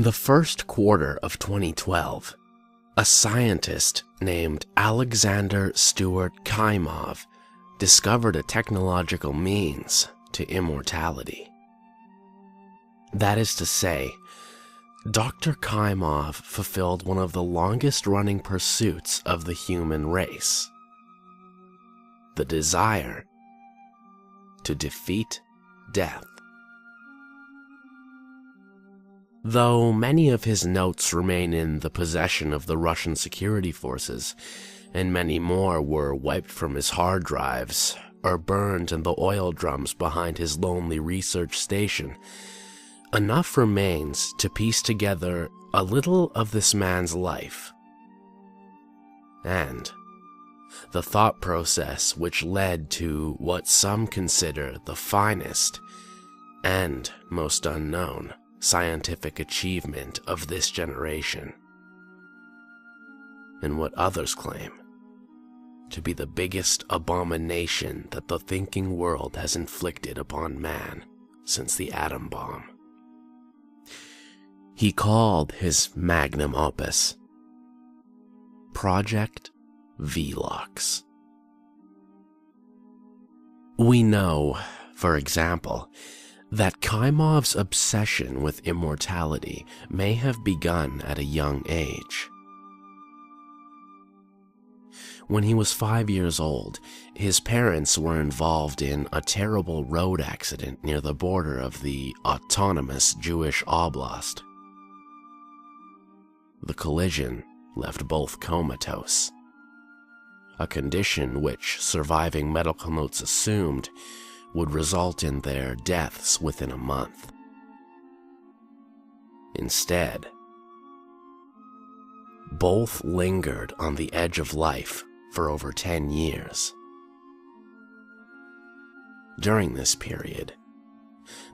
In the first quarter of 2012, a scientist named Alexander Stuart Kymov discovered a technological means to immortality. That is to say, Dr. Kymov fulfilled one of the longest-running pursuits of the human race: the desire to defeat death. Though many of his notes remain in the possession of the Russian security forces, and many more were wiped from his hard drives or burned in the oil drums behind his lonely research station, enough remains to piece together a little of this man's life, and the thought process which led to what some consider the finest and most unknown scientific achievement of this generation, and what others claim to be the biggest abomination that the thinking world has inflicted upon man since the atom bomb. He called his magnum opus Project Velox. We know, for example, that Kymov's obsession with immortality may have begun at a young age. When he was 5 years old, his parents were involved in a terrible road accident near the border of the autonomous Jewish Oblast. The collision left both comatose, a condition which surviving medical notes assumed would result in their deaths within a month. Instead, both lingered on the edge of life for over 10 years. During this period,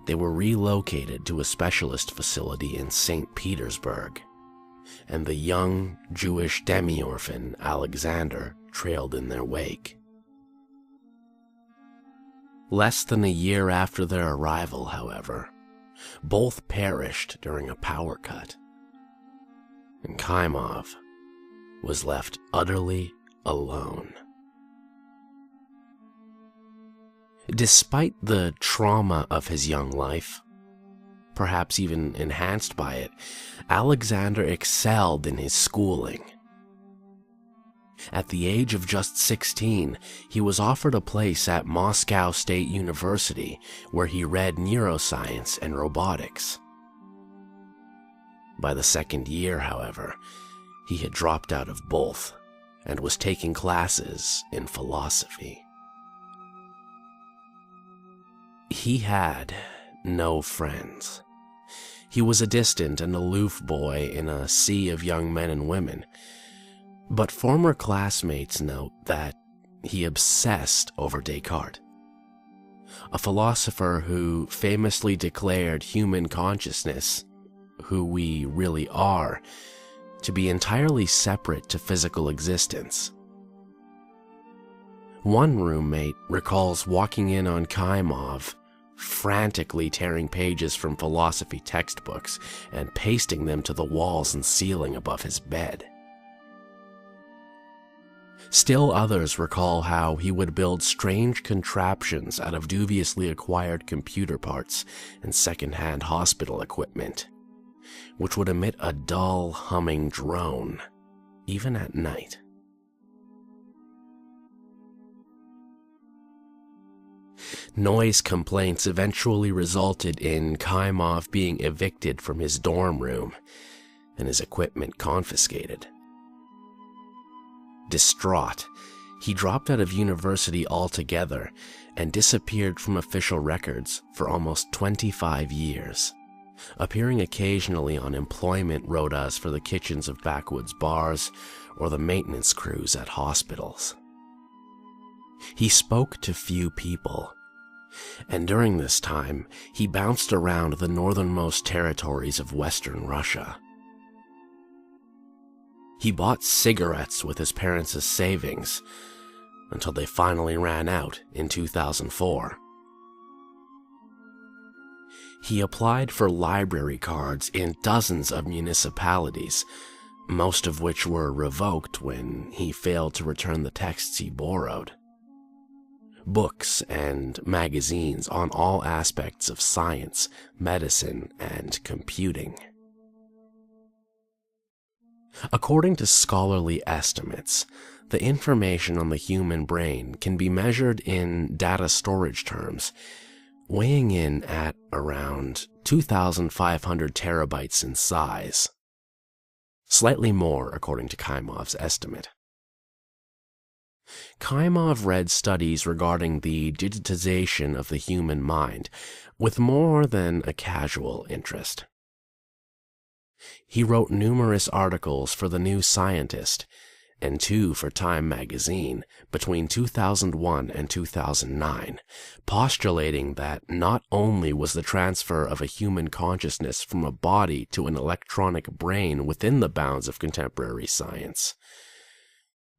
they were relocated to a specialist facility in St. Petersburg, and the young Jewish demi-orphan Alexander trailed in their wake. Less than a year after their arrival, however, both perished during a power cut, and Kymov was left utterly alone. Despite the trauma of his young life, perhaps even enhanced by it, Alexander excelled in his schooling. At the age of just 16, he was offered a place at Moscow State University, where he read neuroscience and robotics. By the second year, however, he had dropped out of both and was taking classes in philosophy. He had no friends. He was a distant and aloof boy in a sea of young men and women, but former classmates note that he obsessed over Descartes, a philosopher who famously declared human consciousness, who we really are, to be entirely separate to physical existence. One roommate recalls walking in on Kymov, frantically tearing pages from philosophy textbooks and pasting them to the walls and ceiling above his bed. Still others recall how he would build strange contraptions out of dubiously acquired computer parts and second-hand hospital equipment, which would emit a dull, humming drone, even at night. Noise complaints eventually resulted in Kymov being evicted from his dorm room and his equipment confiscated. Distraught, he dropped out of university altogether and disappeared from official records for almost 25 years, appearing occasionally on employment rotas for the kitchens of backwoods bars or the maintenance crews at hospitals. He spoke to few people, and during this time, he bounced around the northernmost territories of Western Russia. He bought cigarettes with his parents' savings until they finally ran out in 2004. He applied for library cards in dozens of municipalities, most of which were revoked when he failed to return the texts he borrowed. Books and magazines on all aspects of science, medicine, and computing. According to scholarly estimates, the information on the human brain can be measured in data storage terms, weighing in at around 2,500 terabytes in size. Slightly more, according to Kaimov's estimate. Kaimov read studies regarding the digitization of the human mind with more than a casual interest. He wrote numerous articles for The New Scientist and 2 for Time magazine between 2001 and 2009, postulating that not only was the transfer of a human consciousness from a body to an electronic brain within the bounds of contemporary science,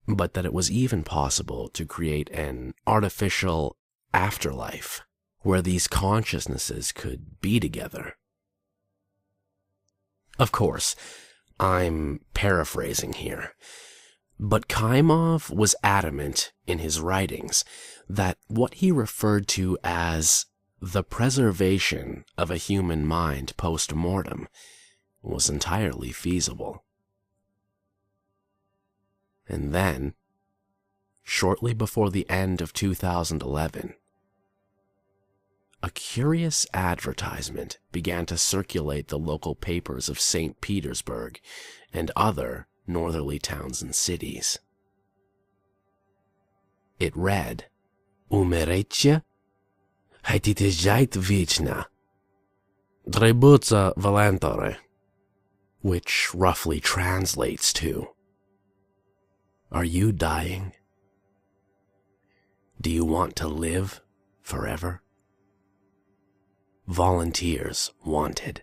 but that it was even possible to create an artificial afterlife where these consciousnesses could be together. Of course, I'm paraphrasing here, but Kaimov was adamant in his writings that what he referred to as the preservation of a human mind post-mortem was entirely feasible. And then, shortly before the end of 2011, a curious advertisement began to circulate the local papers of St. Petersburg and other northerly towns and cities. It read, "Умереть, хотите жить вечно, требуется волонтеры," which roughly translates to, "Are you dying? Do you want to live forever? Volunteers wanted."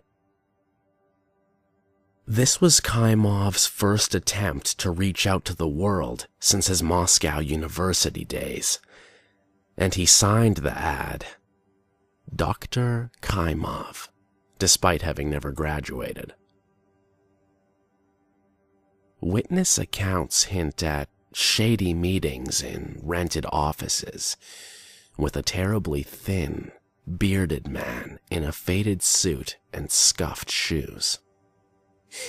This was Kaimov's first attempt to reach out to the world since his Moscow University days, and he signed the ad, Dr. Kaimov, despite having never graduated. Witness accounts hint at shady meetings in rented offices, with a terribly thin, bearded man in a faded suit and scuffed shoes.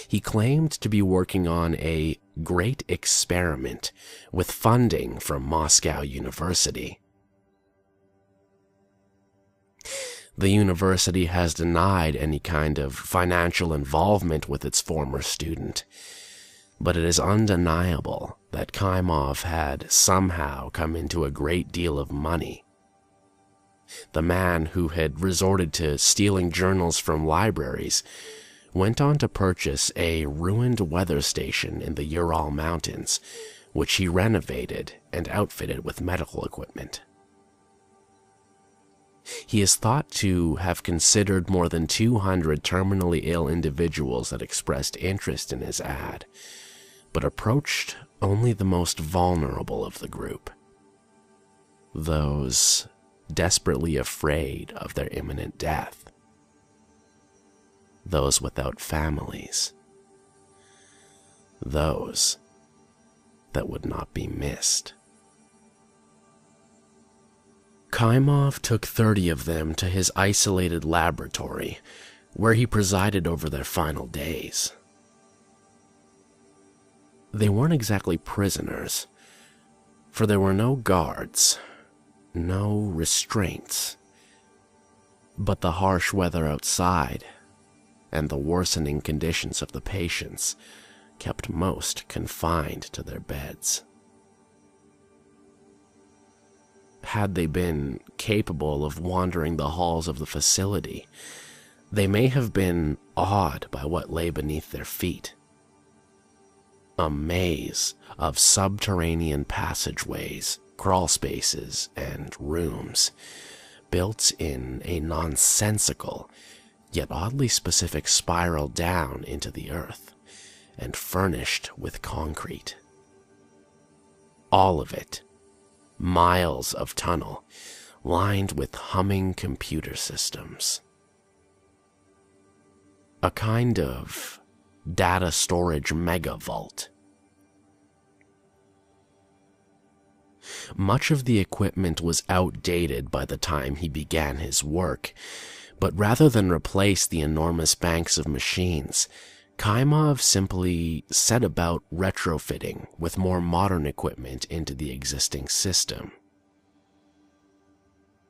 He claimed to be working on a great experiment with funding from Moscow University. The university has denied any kind of financial involvement with its former student, but it is undeniable that Kaimov had somehow come into a great deal of money. The man who had resorted to stealing journals from libraries went on to purchase a ruined weather station in the Ural Mountains, which he renovated and outfitted with medical equipment. He is thought to have considered more than 200 terminally ill individuals that expressed interest in his ad, but approached only the most vulnerable of the group, those desperately afraid of their imminent death, those without families, those that would not be missed. Kaimov took 30 of them to his isolated laboratory, where he presided over their final days. They weren't exactly prisoners, for there were no guards, no restraints, but the harsh weather outside and the worsening conditions of the patients kept most confined to their beds. Had they been capable of wandering the halls of the facility, they may have been awed by what lay beneath their feet. A maze of subterranean passageways, crawl spaces, and rooms, built in a nonsensical, yet oddly specific spiral down into the earth, and furnished with concrete. All of it, miles of tunnel, lined with humming computer systems. a kind of data storage mega vault. Much of the equipment was outdated by the time he began his work, but rather than replace the enormous banks of machines, Kaimov simply set about retrofitting with more modern equipment into the existing system.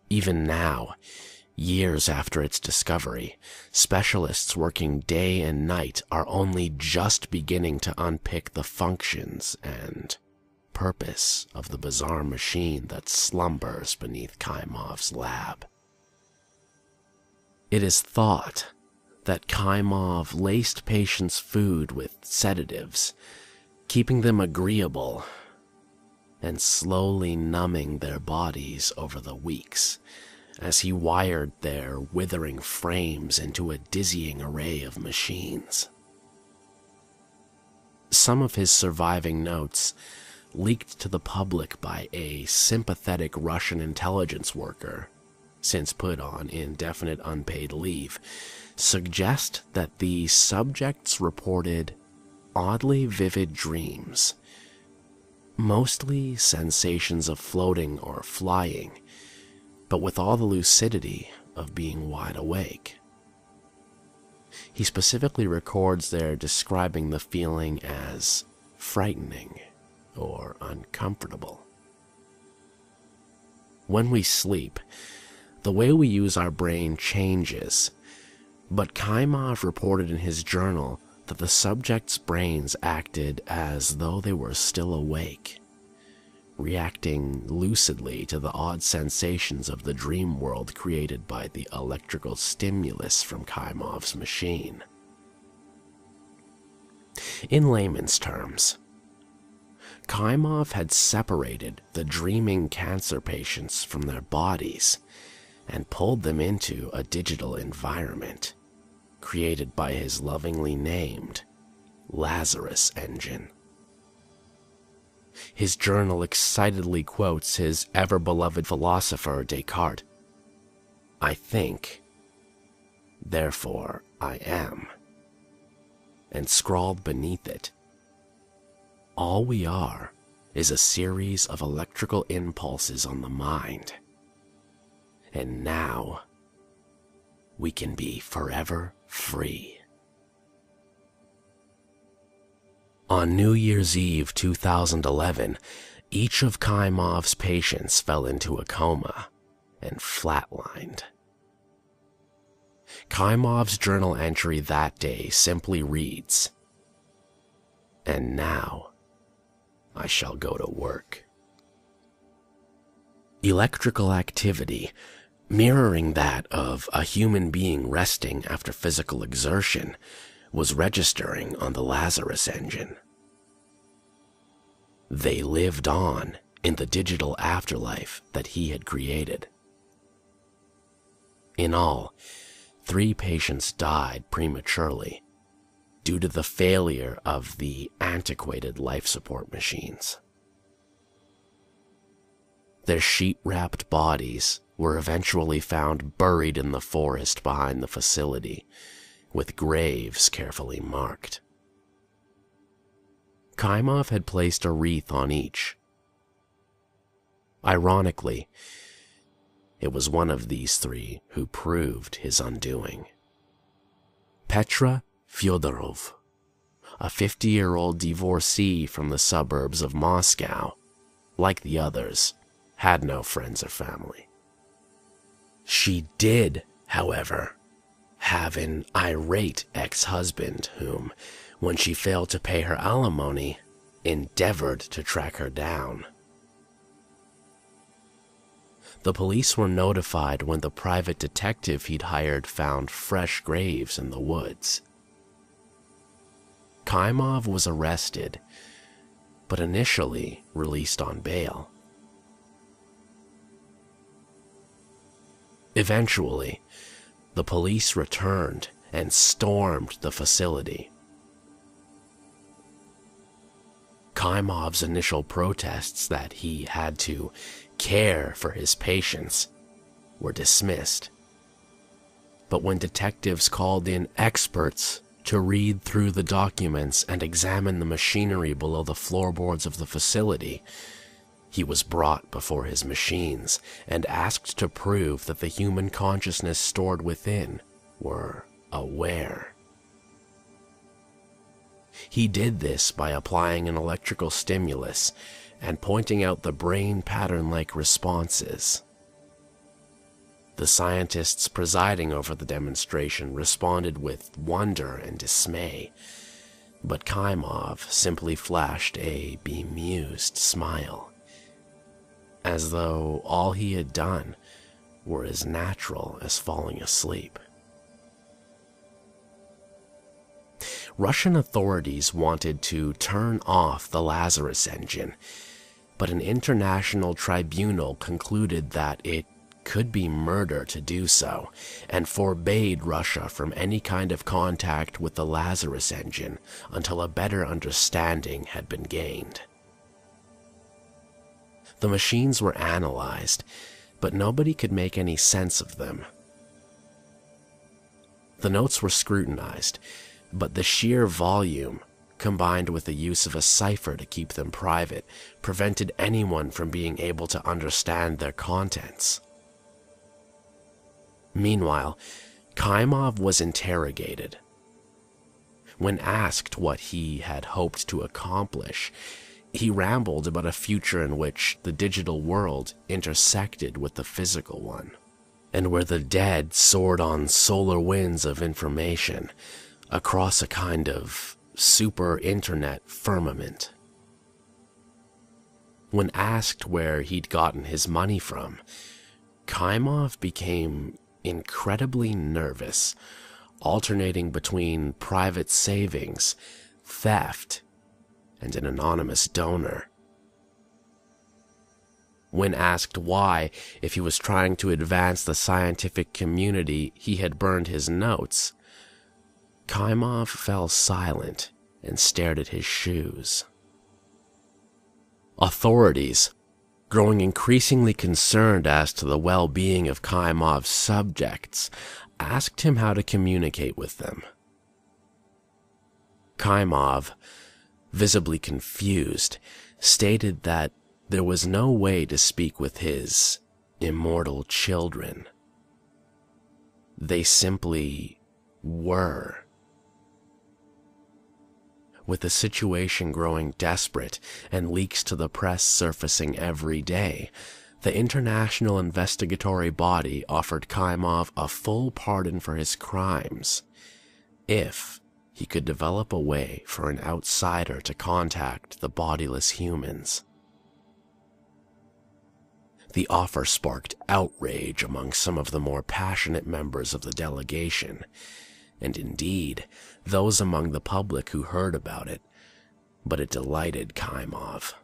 Even now, years after its discovery, specialists working day and night are only just beginning to unpick the functions and purpose of the bizarre machine that slumbers beneath Kaimov's lab. It is thought that Kaimov laced patients' food with sedatives, keeping them agreeable and slowly numbing their bodies over the weeks as he wired their withering frames into a dizzying array of machines. Some of his surviving notes, leaked to the public by a sympathetic Russian intelligence worker, since put on indefinite unpaid leave, suggest that the subjects reported oddly vivid dreams, mostly sensations of floating or flying, but with all the lucidity of being wide awake. He specifically records their describing the feeling as frightening or uncomfortable. When we sleep, the way we use our brain changes, but Kaimov reported in his journal that the subjects' brains acted as though they were still awake, reacting lucidly to the odd sensations of the dream world created by the electrical stimulus from Kaimov's machine. In layman's terms, Kaimov had separated the dreaming cancer patients from their bodies and pulled them into a digital environment created by his lovingly named Lazarus engine. His journal excitedly quotes his ever-beloved philosopher Descartes, "I think, therefore I am," and scrawled beneath it, "All we are is a series of electrical impulses on the mind, and now we can be forever free." On New Year's Eve 2011, each of Kaimov's patients fell into a coma and flatlined. Kaimov's journal entry that day simply reads, "And now I shall go to work." Electrical activity, mirroring that of a human being resting after physical exertion, was registering on the Lazarus engine. They lived on in the digital afterlife that he had created. In all, 3 patients died prematurely due to the failure of the antiquated life support machines. Their sheet-wrapped bodies were eventually found buried in the forest behind the facility, with graves carefully marked. Kaimov had placed a wreath on each. Ironically, it was one of these 3 who proved his undoing. Petra Fyodorov, a 50-year-old divorcee from the suburbs of Moscow, like the others, had no friends or family. She did, however, have an irate ex-husband whom, when she failed to pay her alimony, endeavored to track her down. The police were notified when the private detective he'd hired found fresh graves in the woods. Kaimov was arrested, but initially released on bail. Eventually, the police returned and stormed the facility. Kaimov's initial protests that he had to care for his patients were dismissed, But when detectives called in experts to read through the documents and examine the machinery below the floorboards of the facility, he was brought before his machines and asked to prove that the human consciousness stored within were aware. He did this by applying an electrical stimulus and pointing out the brain pattern-like responses. The scientists presiding over the demonstration responded with wonder and dismay, but Kaimov simply flashed a bemused smile, as though all he had done were as natural as falling asleep. Russian authorities wanted to turn off the Lazarus engine, but an international tribunal concluded that it could be murder to do so, and forbade Russia from any kind of contact with the Lazarus engine until a better understanding had been gained. The machines were analyzed, but nobody could make any sense of them. The notes were scrutinized, but the sheer volume, combined with the use of a cipher to keep them private, prevented anyone from being able to understand their contents. Meanwhile, Kaimov was interrogated. When asked what he had hoped to accomplish, he rambled about a future in which the digital world intersected with the physical one, and where the dead soared on solar winds of information across a kind of super-internet firmament. When asked where he'd gotten his money from, Kaimov became incredibly nervous, alternating between private savings, theft, and an anonymous donor. When asked why, if he was trying to advance the scientific community, he had burned his notes, Kaimov fell silent and stared at his shoes. Authorities, growing increasingly concerned as to the well-being of Kaimov's subjects, asked him how to communicate with them. Kaimov, visibly confused, stated that there was no way to speak with his immortal children. They simply were. With the situation growing desperate and leaks to the press surfacing every day, the international investigatory body offered Kaimov a full pardon for his crimes if he could develop a way for an outsider to contact the bodiless humans. The offer sparked outrage among some of the more passionate members of the delegation, and indeed those among the public who heard about it, but it delighted Kaimov.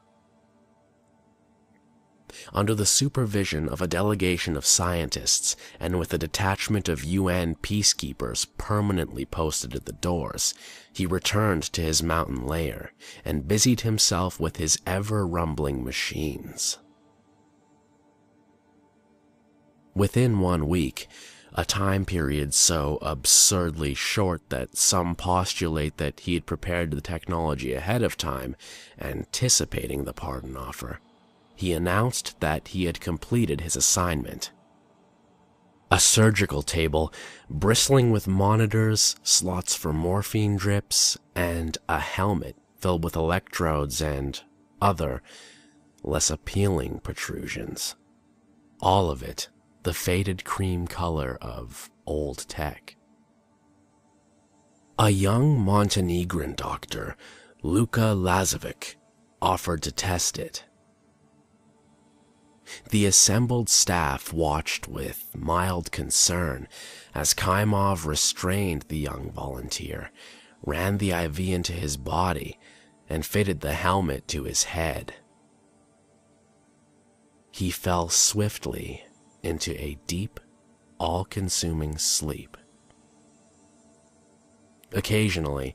Under the supervision of a delegation of scientists and with a detachment of UN peacekeepers permanently posted at the doors, he returned to his mountain lair and busied himself with his ever-rumbling machines. Within 1 week, a time period so absurdly short that some postulate that he had prepared the technology ahead of time, anticipating the pardon offer, he announced that he had completed his assignment. A surgical table bristling with monitors, slots for morphine drips, and a helmet filled with electrodes and other, less appealing protrusions. All of it the faded cream color of old tech. A young Montenegrin doctor, Luka Lazovic, offered to test it. The assembled staff watched with mild concern as Kaimov restrained the young volunteer, ran the IV into his body, and fitted the helmet to his head. He fell swiftly into a deep, all-consuming sleep. Occasionally,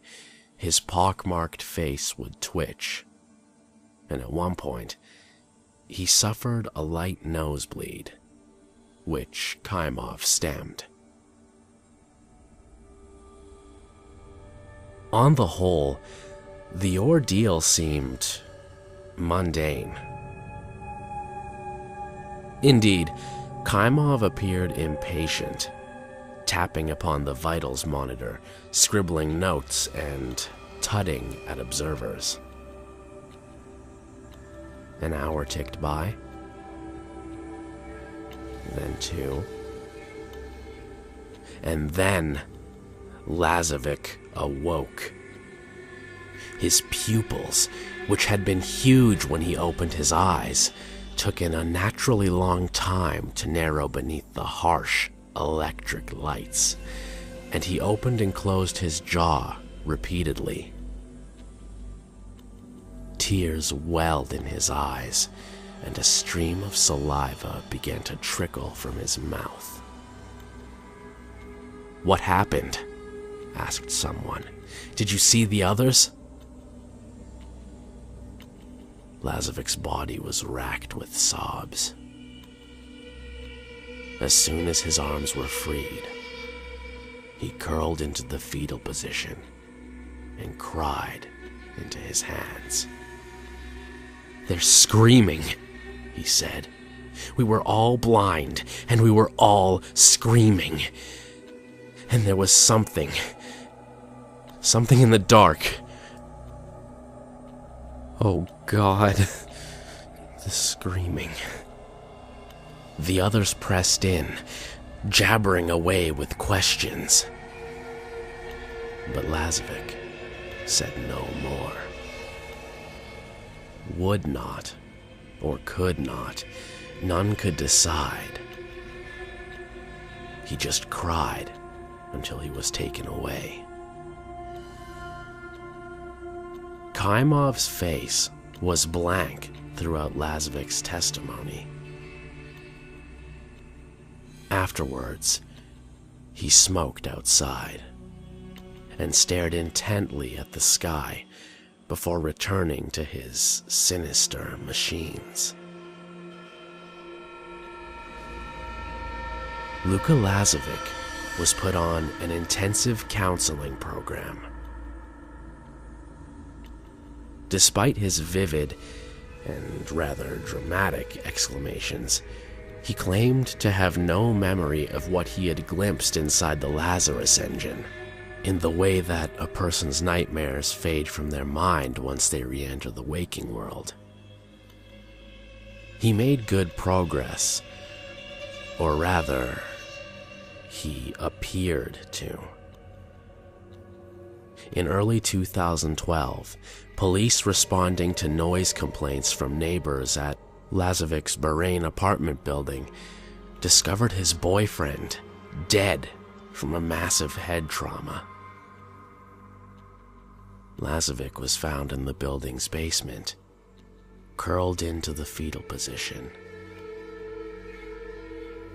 his pock-marked face would twitch, and at one point, he suffered a light nosebleed, which Kaimov stemmed. On the whole, the ordeal seemed mundane. Indeed, Kaimov appeared impatient, tapping upon the vitals monitor, scribbling notes, and tutting at observers. An hour ticked by, then 2, and then Lazovic awoke. His pupils, which had been huge when he opened his eyes, took an unnaturally long time to narrow beneath the harsh electric lights, and he opened and closed his jaw repeatedly. Tears welled in his eyes, and a stream of saliva began to trickle from his mouth. "What happened?" asked someone. "Did you see the others?" Lazovic's body was racked with sobs. As soon as his arms were freed, he curled into the fetal position and cried into his hands. "They're screaming," he said. "We were all blind, and we were all screaming. And there was something in the dark. Oh God, the screaming." The others pressed in, jabbering away with questions. But Lazovic said no more. Would not, or could not, none could decide. He just cried until he was taken away. Kaimov's face was blank throughout Lazovic's testimony. Afterwards, he smoked outside and stared intently at the sky before returning to his sinister machines. Luka Lazovic was put on an intensive counseling program. Despite his vivid and rather dramatic exclamations, he claimed to have no memory of what he had glimpsed inside the Lazarus engine, in the way that a person's nightmares fade from their mind once they re-enter the waking world. He made good progress, or rather, he appeared to. In early 2012, police responding to noise complaints from neighbors at Lazovic's Bahrain apartment building discovered his boyfriend dead from a massive head trauma. Lazovic was found in the building's basement, curled into the fetal position.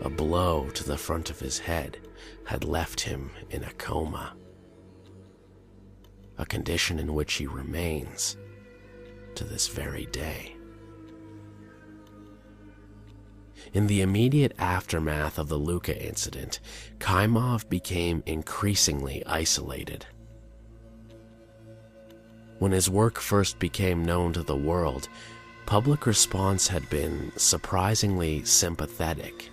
A blow to the front of his head had left him in a coma, a condition in which he remains to this very day. In the immediate aftermath of the Luka incident, Kaimov became increasingly isolated. When his work first became known to the world, public response had been surprisingly sympathetic.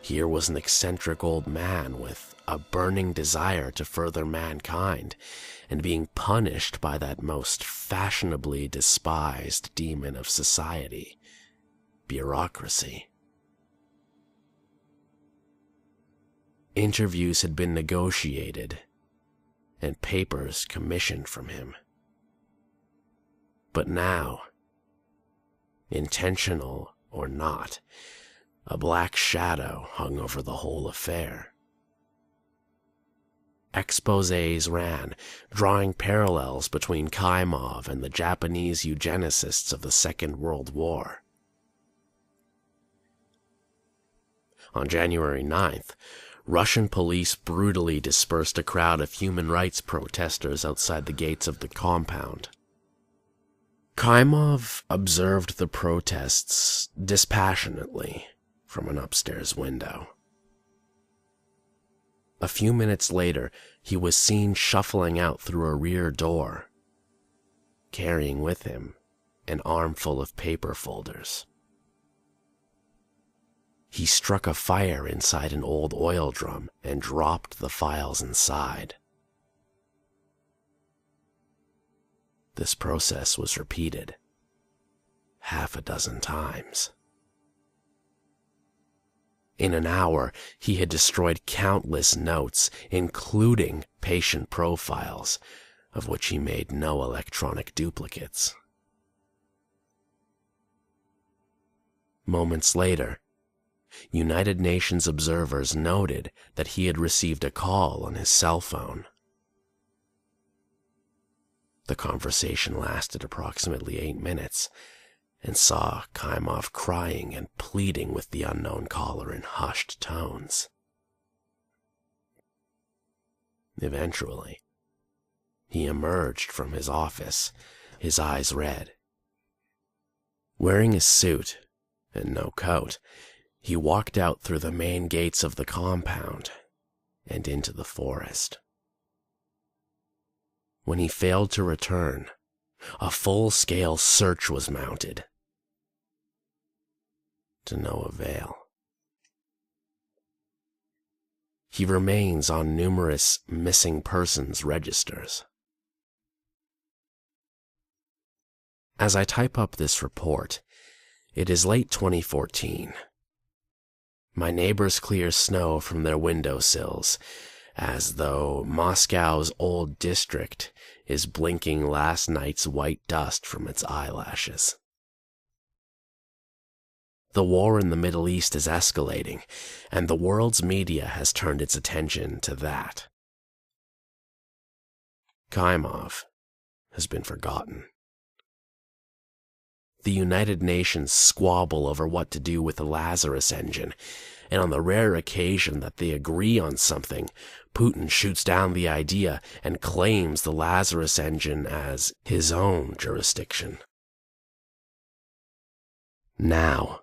Here was an eccentric old man with a burning desire to further mankind, and being punished by that most fashionably despised demon of society, bureaucracy. Interviews had been negotiated, and papers commissioned from him. But now, intentional or not, a black shadow hung over the whole affair. Exposés ran, drawing parallels between Kaimov and the Japanese eugenicists of the Second World War. On January 9th, Russian police brutally dispersed a crowd of human rights protesters outside the gates of the compound. Kaimov observed the protests dispassionately from an upstairs window. A few minutes later, he was seen shuffling out through a rear door, carrying with him an armful of paper folders. He struck a fire inside an old oil drum and dropped the files inside. This process was repeated half a dozen times. In an hour, he had destroyed countless notes, including patient profiles, of which he made no electronic duplicates. Moments later, United Nations observers noted that he had received a call on his cell phone. The conversation lasted approximately 8 minutes, and saw Kaimov crying and pleading with the unknown caller in hushed tones. Eventually, he emerged from his office, his eyes red. Wearing a suit and no coat, he walked out through the main gates of the compound and into the forest. When he failed to return, a full-scale search was mounted. To no avail. He remains on numerous missing persons registers. As I type up this report, it is late 2014. My neighbors clear snow from their windowsills, as though Moscow's old district is blinking last night's white dust from its eyelashes. The war in the Middle East is escalating, and the world's media has turned its attention to that. Kaimov has been forgotten. The United Nations squabble over what to do with the Lazarus engine, and on the rare occasion that they agree on something, Putin shoots down the idea and claims the Lazarus engine as his own jurisdiction. Now,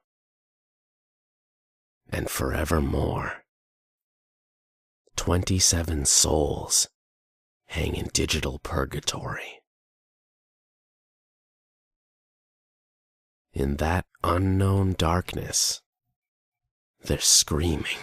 and forevermore, 27 souls hang in digital purgatory. In that unknown darkness, they're screaming.